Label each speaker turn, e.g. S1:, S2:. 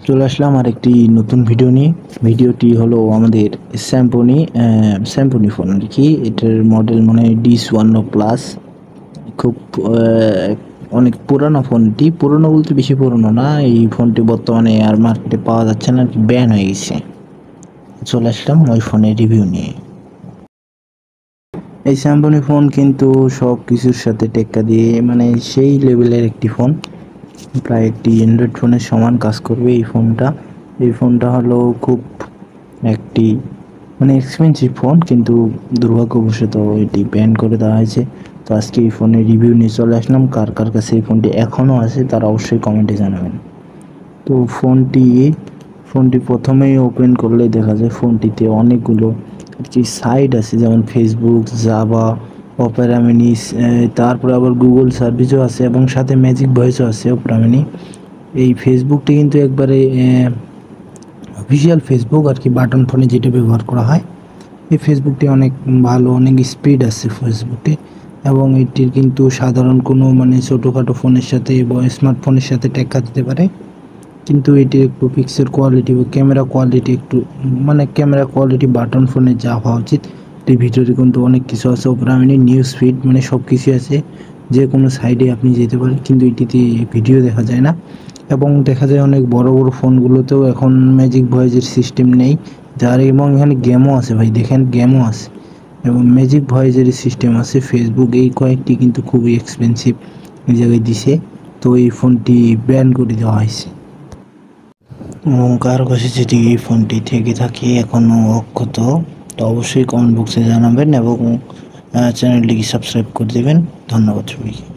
S1: চলে আসলাম আর একটি নতুন ভিডিও নিয়ে। ভিডিওটি হলো আমাদের স্যাম্পনি ফোন আর কি। এটার মডেল মনে হয় D51 প্লাস। খুব অনেক পুরানো ফোনটি। পুরনো বলতে বেশি পুরনো না, এই ফোনটি বর্তমানে আর মার্কেটে পাওয়া যাচ্ছে না, ব্যান হয়ে গেছে। চলে আসলাম ওই ফোনের রিভিউ নিয়ে। এই স্যাম্পনি ফোন কিন্তু সব কিছুর সাথে টেক্কা দিয়ে, মানে সেই লেভেলের একটি ফোন, প্রায় একটি অ্যান্ড্রয়েড ফোনের সমান কাজ করবে এই ফোনটা হলো খুব একটি মানে এক্সপেন্সিভ ফোন, কিন্তু দুর্ভাগ্যবশত এটি ব্যান করে দেওয়া হয়েছে। তো আজকে এই ফোনের রিভিউ নিয়ে চলে আসলাম। কার কার কাছে এই ফোনটি এখনও আছে তারা অবশ্যই কমেন্টে জানাবেন। তো ফোনটি প্রথমেই ওপেন করলে দেখা যায় ফোনটিতে অনেকগুলো আর কি সাইট আছে, যেমন ফেসবুক, জাভা, অপেরা মিনি, তারপরে আবার গুগল সার্ভিসও আছে এবং সাথে ম্যাজিক ভয়েসও আছে অপেরা মিনি। এই ফেসবুকটি কিন্তু একবারে অফিসিয়াল ফেসবুক আর কি, বাটন ফোনে যেটা ব্যবহার করা হয়। এই ফেসবুকটি অনেক ভালো, অনেক স্পিড আছে ফেসবুকটি, এবং এটির কিন্তু সাধারণ কোনো মানে ছোটোখাটো ফোনের সাথে বা স্মার্টফোনের সাথে টেক্কা দিতে পারে। কিন্তু এটির একটু পিক্সেল কোয়ালিটি বা ক্যামেরা কোয়ালিটি একটু মানে ক্যামেরা কোয়ালিটি বাটন ফোনে যা হওয়া উচিত এর ভিতরে কিন্তু অনেক কিছু আছে। ওপরে মানে নিউজ ফিড মানে সব কিছুই আছে, যে কোনো সাইডে আপনি যেতে পারেন, কিন্তু এটিতে ভিডিও দেখা যায় না। এবং দেখা যায় অনেক বড় বড় ফোনগুলোতেও এখন ম্যাজিক ভয়েসের সিস্টেম নেই, যার এবং এখানে গেমও আছে ভাই, দেখেন গেমও আছে এবং ম্যাজিক ভয়েসের সিস্টেম আছে। ফেসবুক এই কয়েকটি কিন্তু খুবই এক্সপেন্সিভ এই জায়গায় দিছে, তো এই ফোনটি ব্যান করে দেওয়া হয়েছে। এবং কারো কাছে যদি এই ফোনটি থেকে থাকে এখনও অক্ষত, তো অবশ্যই কমেন্ট বক্সে জানাবেন এবং চ্যানেলটিকে সাবস্ক্রাইব করে দেবেন। ধন্যবাদ সবাইকে।